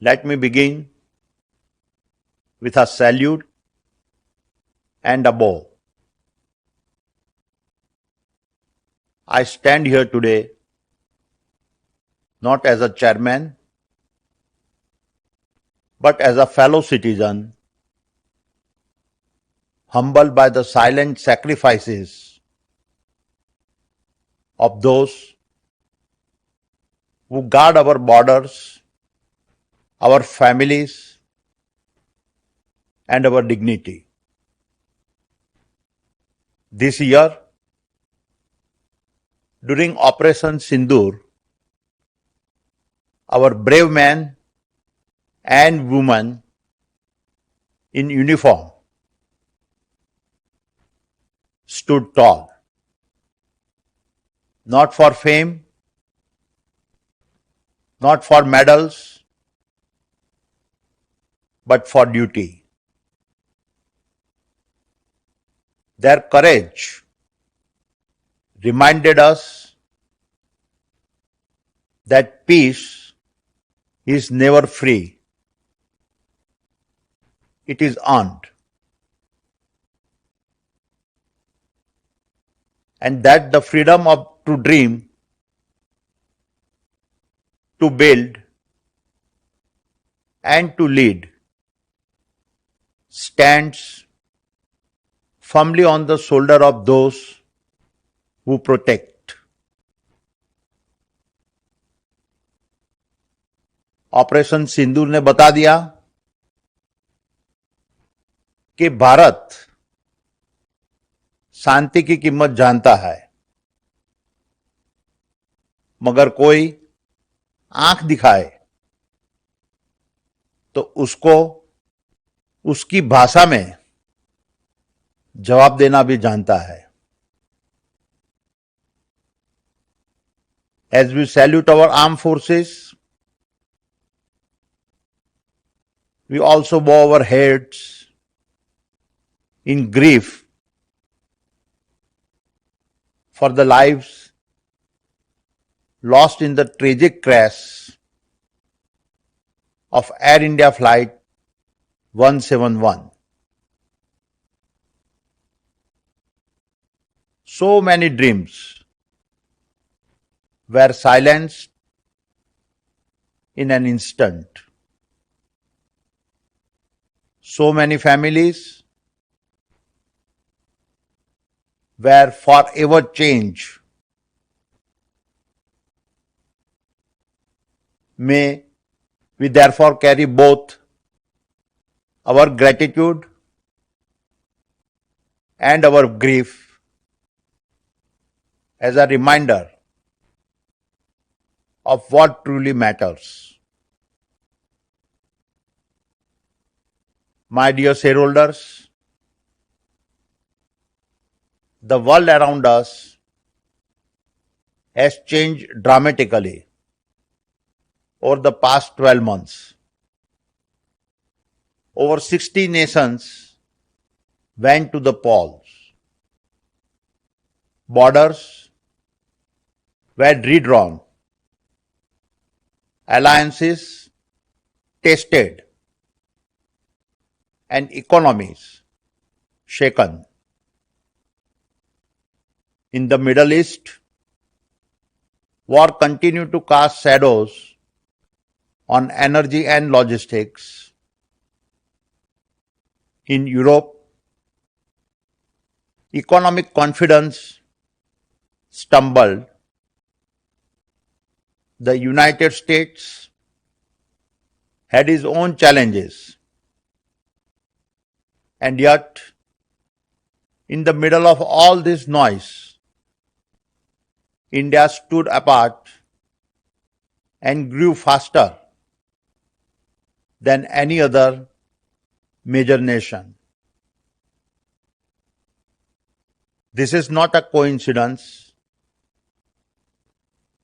Let me begin with a salute and a bow. I stand here today not as a chairman, but as a fellow citizen, humbled by the silent sacrifices of those who guard our borders, our families, and our dignity. This year, during Operation Sindoor, our brave men and women in uniform stood tall, not for fame, not for medals, but for duty. Their courage reminded us that peace is never free. It is earned. And that the freedom to dream, to build, and to lead stands firmly on the shoulder of those who protect. Operation Sindoor ने बता दिया कि भारत शांति की कीमत जानता है, मगर कोई आंख दिखाए तो उसको उसकी भाषा में जवाब देना भी जानता है. As we salute our armed forces, we also bow our heads in grief for the lives lost in the tragic crash of Air India Flight 171. So many dreams were silenced in an instant. So many families were forever changed. May we therefore carry both our gratitude and our grief as a reminder of what truly matters. My dear shareholders, the world around us has changed dramatically over the past 12 months. Over 60 nations went to the polls. Borders were redrawn. Alliances tested and economies shaken. In the Middle East, war continued to cast shadows on energy and logistics. In Europe, economic confidence stumbled. The United States had its own challenges. And yet, in the middle of all this noise, India stood apart and grew faster than any other major nation. This is not a coincidence.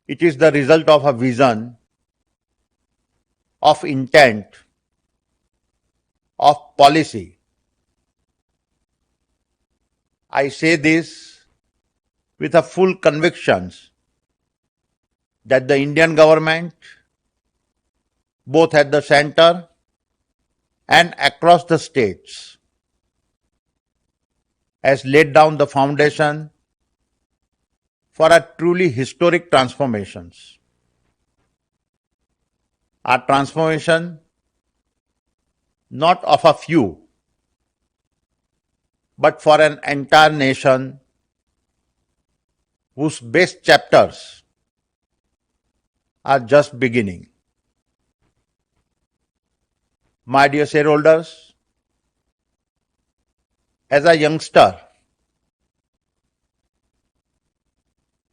It is the result of a vision, of intent, of policy. I say this with a full conviction that the Indian government both at the center and across the states, has laid down the foundation for a truly historic transformations. A transformation not of a few, but for an entire nation whose best chapters are just beginning. My dear shareholders, as a youngster,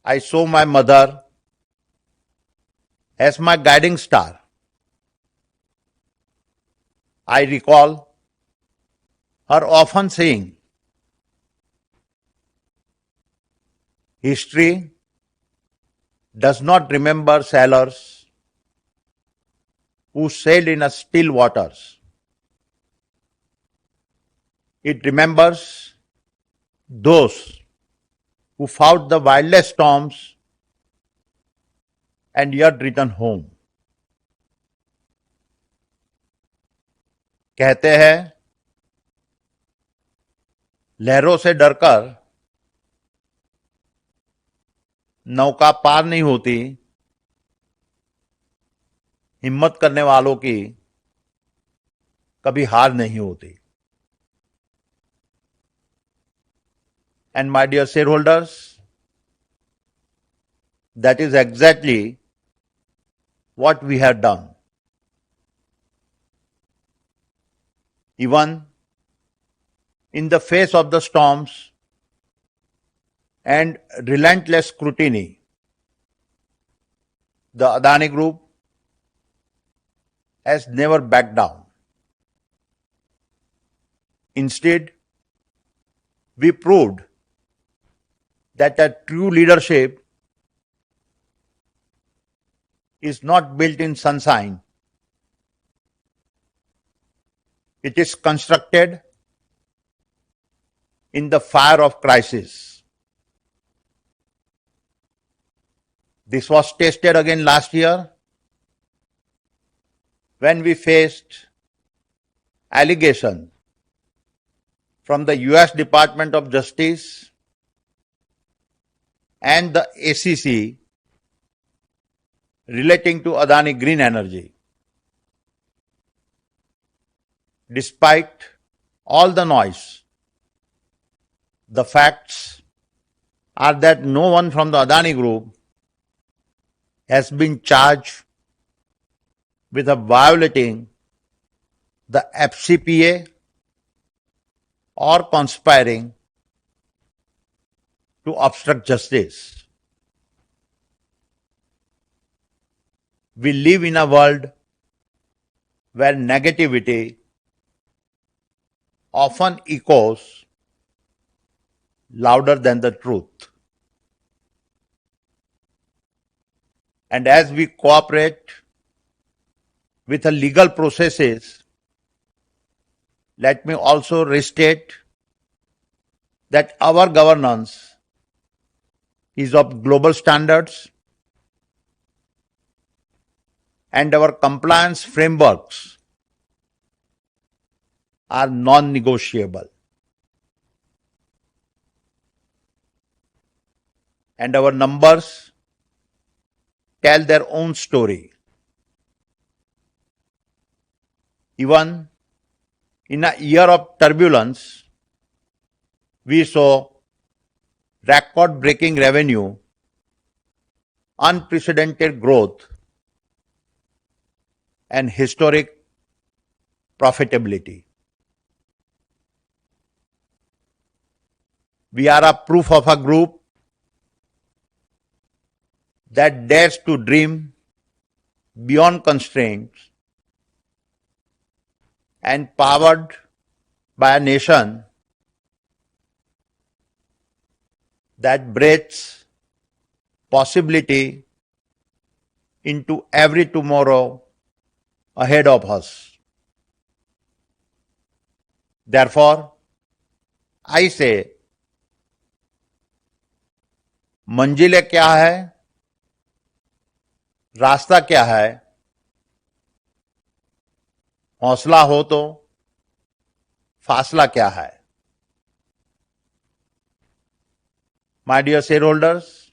I saw my mother as my guiding star. I recall her often saying, "History does not remember sailors who sailed in a still waters. It remembers those who fought the wildest storms and yet returned home." कहते हैं, लहरों से डरकर नौका पार नहीं होती, हिम्मत करने वालों की कभी हार नहीं होती. And my dear shareholders, that is exactly what we have done. Even in the face of the storms and relentless scrutiny, the Adani Group has never backed down. Instead, we proved that a true leadership is not built in sunshine. It is constructed in the fire of crisis. This was tested again last year when we faced allegations from the US Department of Justice and the ACC relating to Adani Green Energy. Despite all the noise, the facts are that no one from the Adani Group has been charged with violating the FCPA or conspiring to obstruct justice. We live in a world where negativity often echoes louder than the truth. And as we cooperate with the legal processes, let me also restate that our governance is of global standards and our compliance frameworks are non-negotiable. And our numbers tell their own story. Even in a year of turbulence, we saw record-breaking revenue, unprecedented growth, and historic profitability. We are a proof of a group that dares to dream beyond constraints and powered by a nation that breathes possibility into every tomorrow ahead of us. Therefore, I say, मंजिलें क्या है, रास्ता क्या है, हौसला हो तो फासला क्या है? My dear shareholders,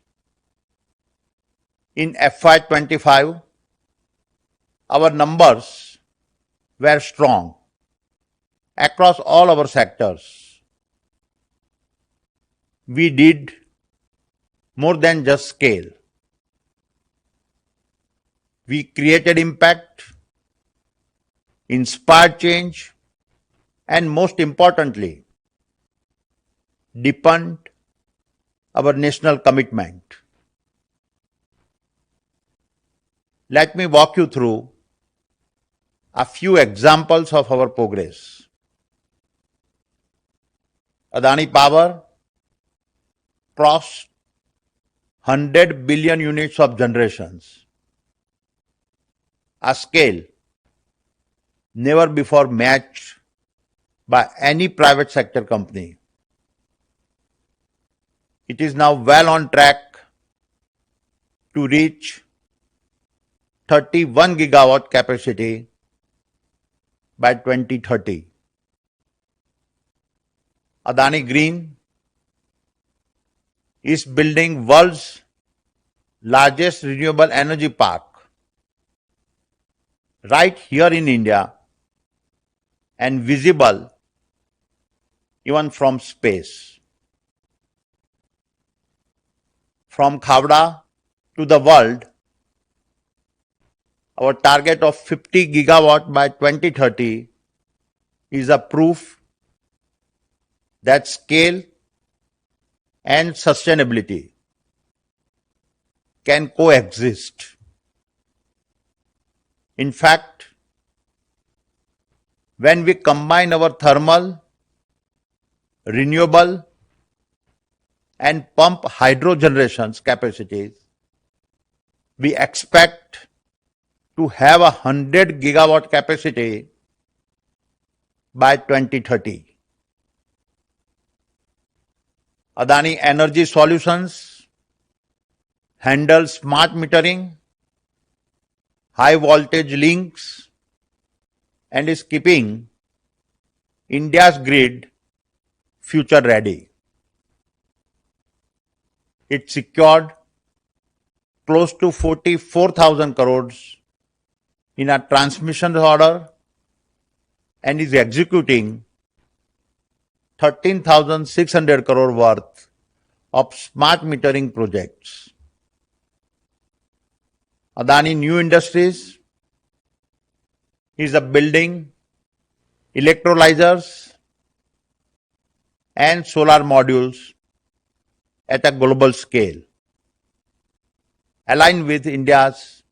in FY25, our numbers were strong across all our sectors. We did more than just scale. We created impact, inspired change, and most importantly, deepened our national commitment. Let me walk you through a few examples of our progress. Adani Power crossed 100 billion units of generations, a scale never before matched by any private sector company. It is now well on track to reach 31 gigawatt capacity by 2030. Adani Green is building world's largest renewable energy park right here in India and visible even from space. From Khavda to the world, our target of 50 gigawatt by 2030 is a proof that scale and sustainability can coexist. In fact, when we combine our thermal, renewable, and pump hydro generations capacities, we expect to have 100 gigawatt capacity by 2030. Adani Energy Solutions handles smart metering, high voltage links, and is keeping India's grid future ready. It secured close to 44,000 crores in a transmission order and is executing 13,600 crore worth of smart metering projects. Adani New Industries is building electrolyzers and solar modules at a global scale, aligned with India's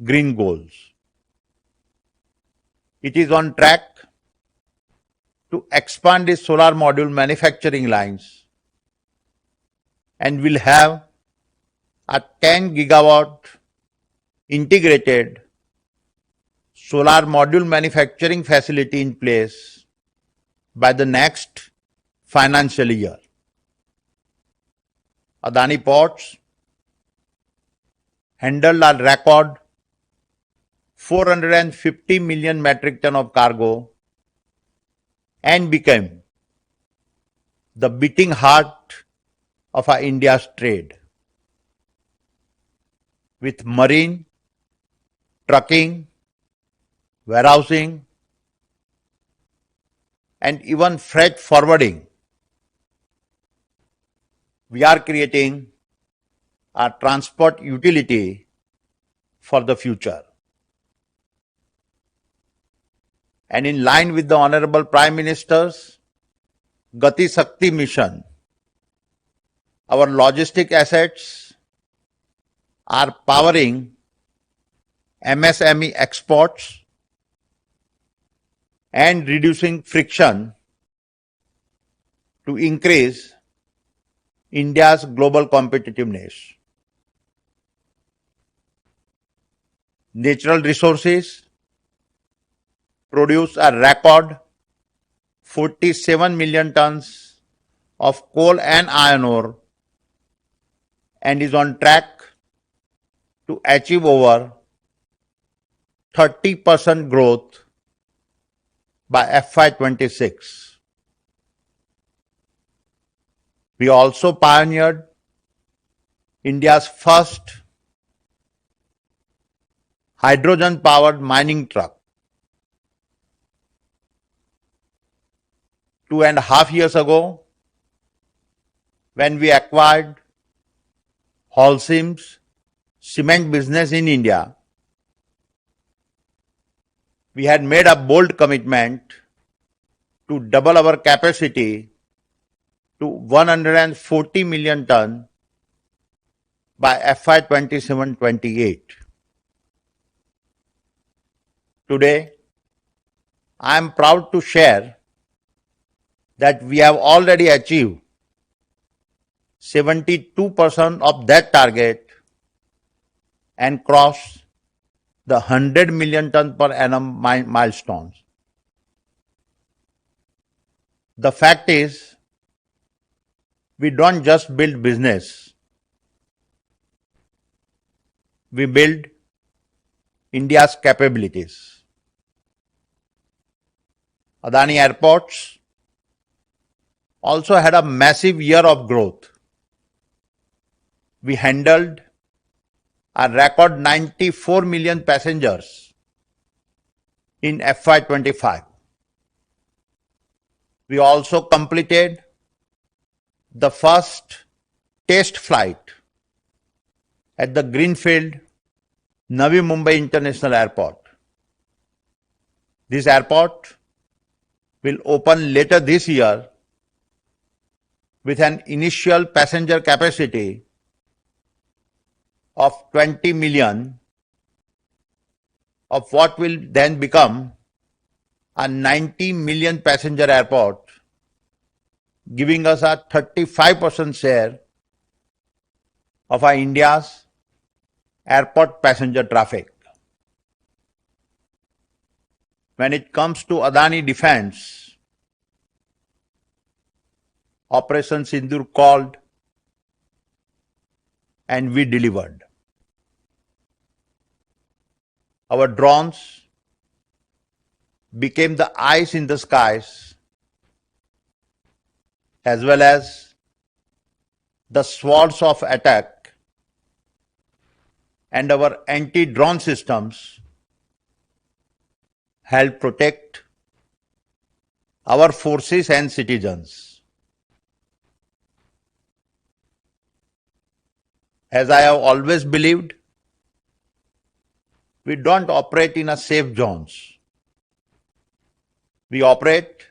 green goals. It is on track to expand its solar module manufacturing lines and will have a 10 gigawatt integrated solar module manufacturing facility in place by the next financial year. Adani Ports handled a record 450 million metric ton of cargo and became the beating heart of India's trade. With marine, trucking, warehousing, and even freight forwarding, we are creating a transport utility for the future. And in line with the Honorable Prime Minister's Gati Shakti mission, our logistic assets are powering MSME exports and reducing friction to increase India's global competitiveness. Natural resources produce a record 47 million tons of coal and iron ore and is on track to achieve over 30% growth by FY26. We also pioneered India's first hydrogen-powered mining truck. 2.5 years ago, when we acquired Holcim's cement business in India, we had made a bold commitment to double our capacity to 140 million ton by FY27-28. Today, I am proud to share that we have already achieved 72% of that target and crossed the 100 million ton per annum milestones. The fact is, we don't just build business, we build India's capabilities. Adani Airports also had a massive year of growth. We handled a record 94 million passengers in FY25. We also completed the first test flight at the greenfield Navi Mumbai International Airport. This airport will open later this year with an initial passenger capacity of 20 million of what will then become a 90 million passenger airport, giving us a 35% share of our India's airport passenger traffic. When it comes to Adani Defence, Operation Sindoor called and we delivered. Our drones became the eyes in the skies as well as the swords of attack, and our anti-drone systems help protect our forces and citizens. As I have always believed, we don't operate in a safe zones. We operate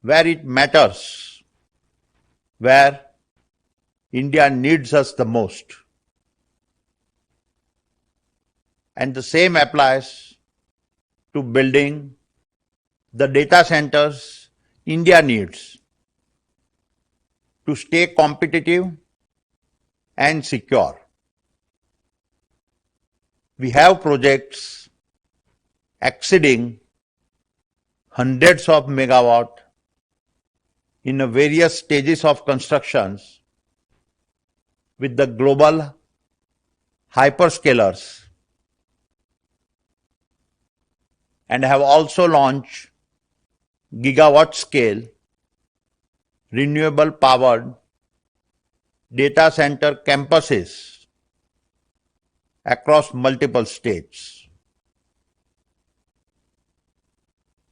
where it matters, where India needs us the most. And the same applies to building the data centers India needs to stay competitive and secure. We have projects exceeding hundreds of megawatt in various stages of constructions with the global hyperscalers, and have also launched gigawatt scale renewable powered data center campuses across multiple states.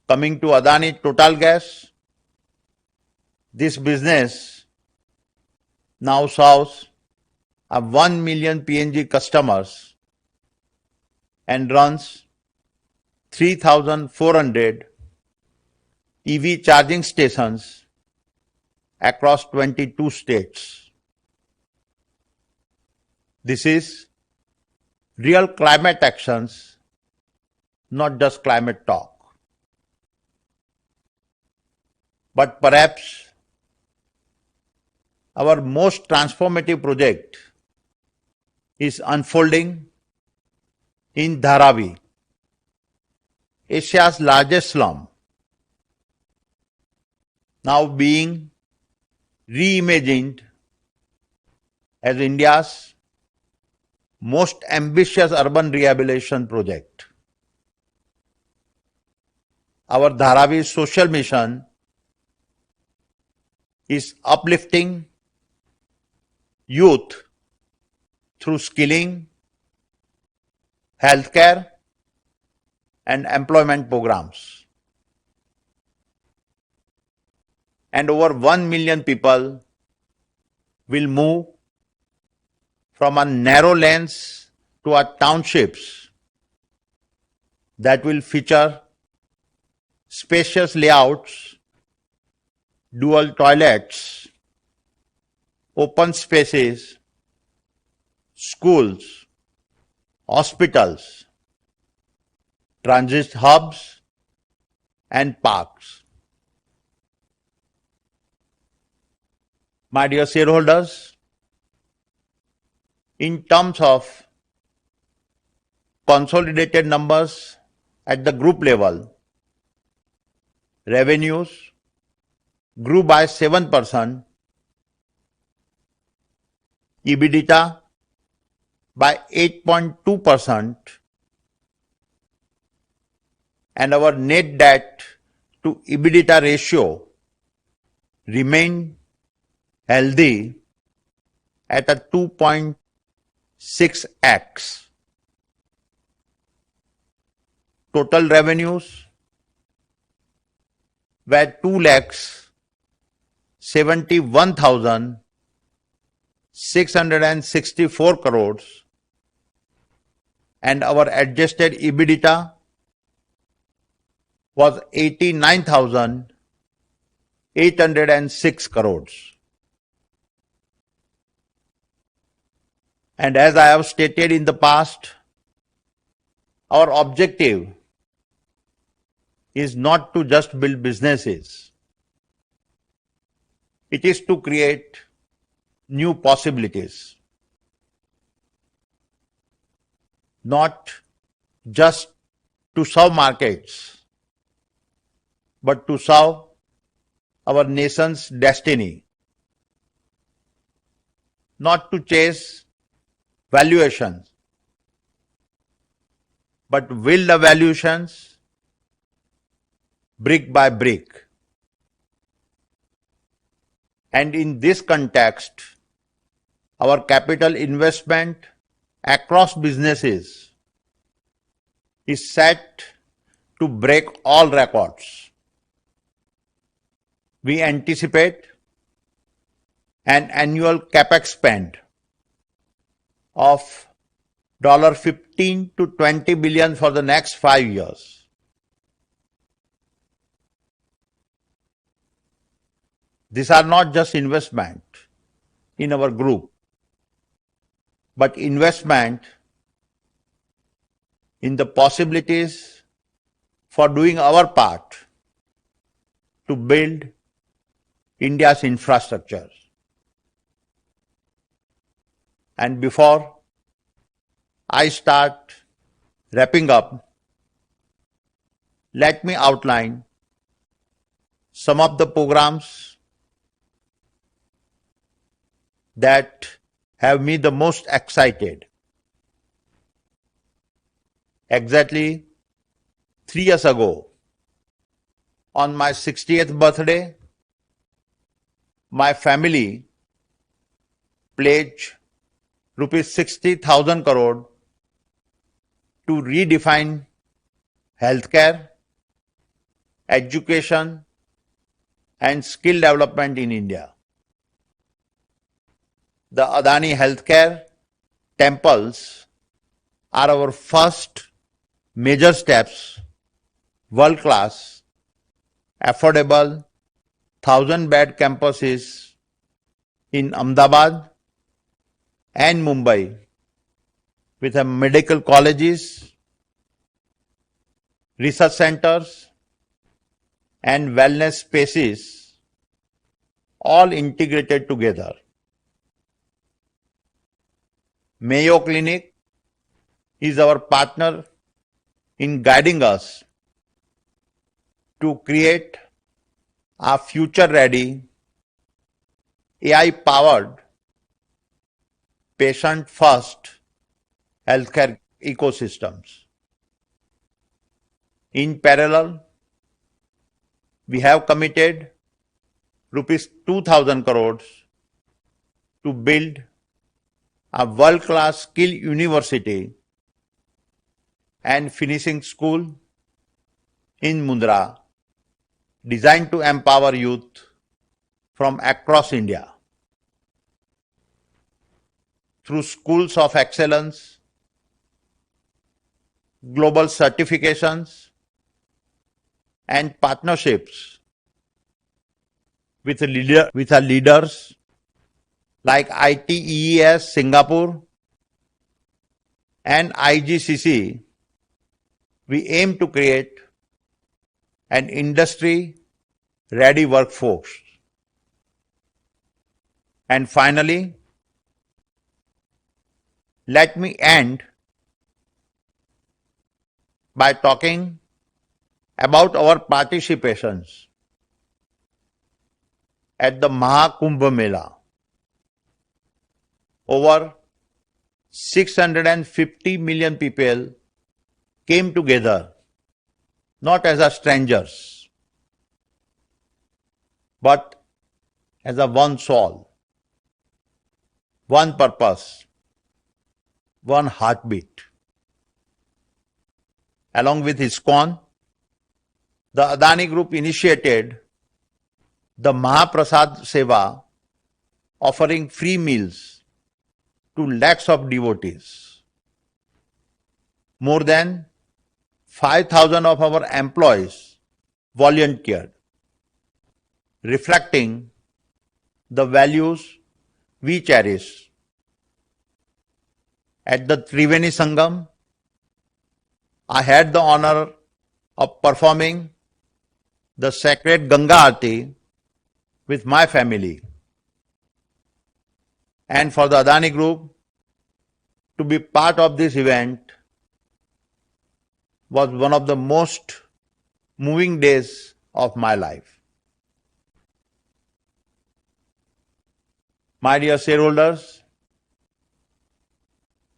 Coming to Adani Total Gas, this business now serves 1 million PNG customers and runs 3,400 EV charging stations across 22 states. This is real climate actions, not just climate talk. But perhaps our most transformative project is unfolding in Dharavi, Asia's largest slum, now being reimagined as India's most ambitious urban rehabilitation project. our Dharavi social mission is uplifting youth through skilling, healthcare, and employment programs. And over 1 million people will move from our narrow lanes to our townships that will feature spacious layouts, dual toilets, open spaces, schools, hospitals, transit hubs, and parks. My dear shareholders, in terms of consolidated numbers at the group level, revenues grew by 7%, EBITDA by 8.2%, and our net debt to EBITDA ratio remained healthy at a 2.6x. Total revenues were 2,71,664 crores and our adjusted EBITDA was 89,806 crores. And as I have stated in the past, our objective is not to just build businesses. It is to create new possibilities. Not just to serve markets, but to serve our nation's destiny. Not to chase valuations, but build the valuations brick by brick. And in this context, our capital investment across businesses is set to break all records. We anticipate an annual capex spend of $15 to $20 billion for the next 5 years. These are not just investment in our group, but investment in the possibilities for doing our part to build India's infrastructure. And before I start wrapping up, let me outline some of the programs that have me the most excited. Exactly 3 years ago, on my 60th birthday, my family pledged rupees 60,000 crore to redefine healthcare, education, and skill development in India. The Adani Healthcare temples are our first major steps, world-class, affordable, 1,000-bed campuses in Ahmedabad and Mumbai with medical colleges, research centers, and wellness spaces all integrated together. Mayo Clinic is our partner in guiding us to create a future-ready, AI-powered, patient-first healthcare ecosystems. In parallel, We have committed rupees 2,000 crores to build a world-class skill university and finishing school in Mundra, designed to empower youth from across India. Through schools of excellence, global certifications, and partnerships with leaders like ITES Singapore and IGCC, we aim to create an industry-ready workforce. And finally, let me end by talking about our participations at the Mahakumbh Mela. Over 650 million people came together, not as a strangers, but as a one soul, one purpose, one heartbeat. Along with ISKCON, the Adani Group initiated the Mahaprasad Seva, offering free meals to lakhs of devotees. More than 5,000 of our employees volunteered, reflecting the values we cherish. At the Triveni Sangam, I had the honor of performing the sacred Ganga Aarti with my family. And for the Adani Group to be part of this event was one of the most moving days of my life. My dear shareholders,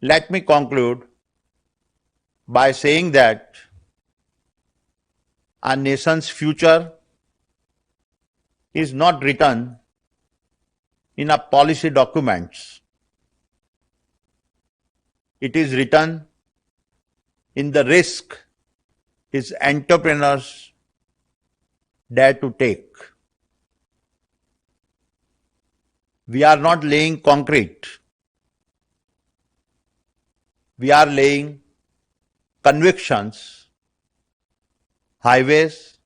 let me conclude by saying that our nation's future is not written in our policy documents. It is written in the risk its entrepreneurs dare to take. We are not laying concrete. We are laying convictions, highways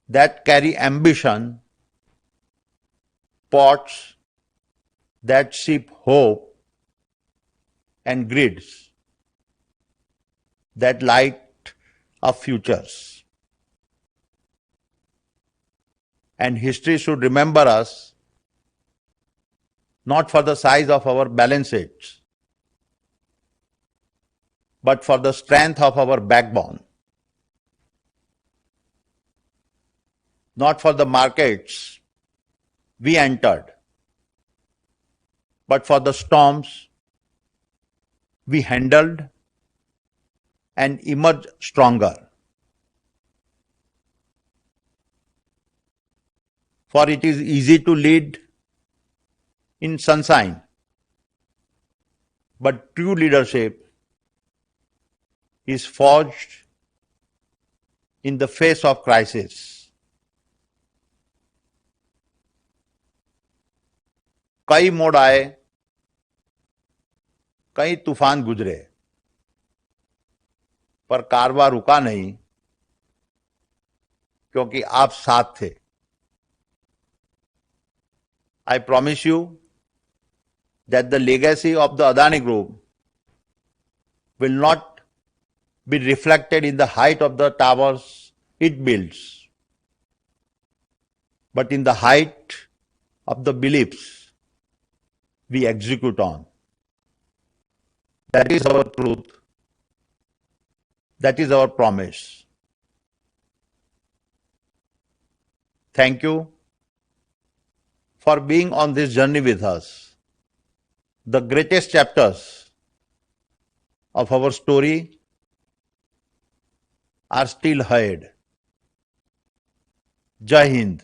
that carry ambition, ports that ship hope, and grids that light up futures. And history should remember us not for the size of our balance sheets, but for the strength of our backbone. Not for the markets we entered, but for the storms we handled and emerged stronger. For it is easy to lead in sunshine, but true leadership is forged in the face of crisis. कई मोड़ आए, कई तूफान गुजरे, पर कारवां रुका नहीं, क्योंकि आप साथ थे. I promise you that the legacy of the Adani Group will not be reflected in the height of the towers it builds, but in the height of the beliefs we execute on. That is our truth. That is our promise. Thank you for being on this journey with us. The greatest chapters of our story are still ahead. जय हिंद,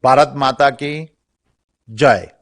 भारत माता की जय।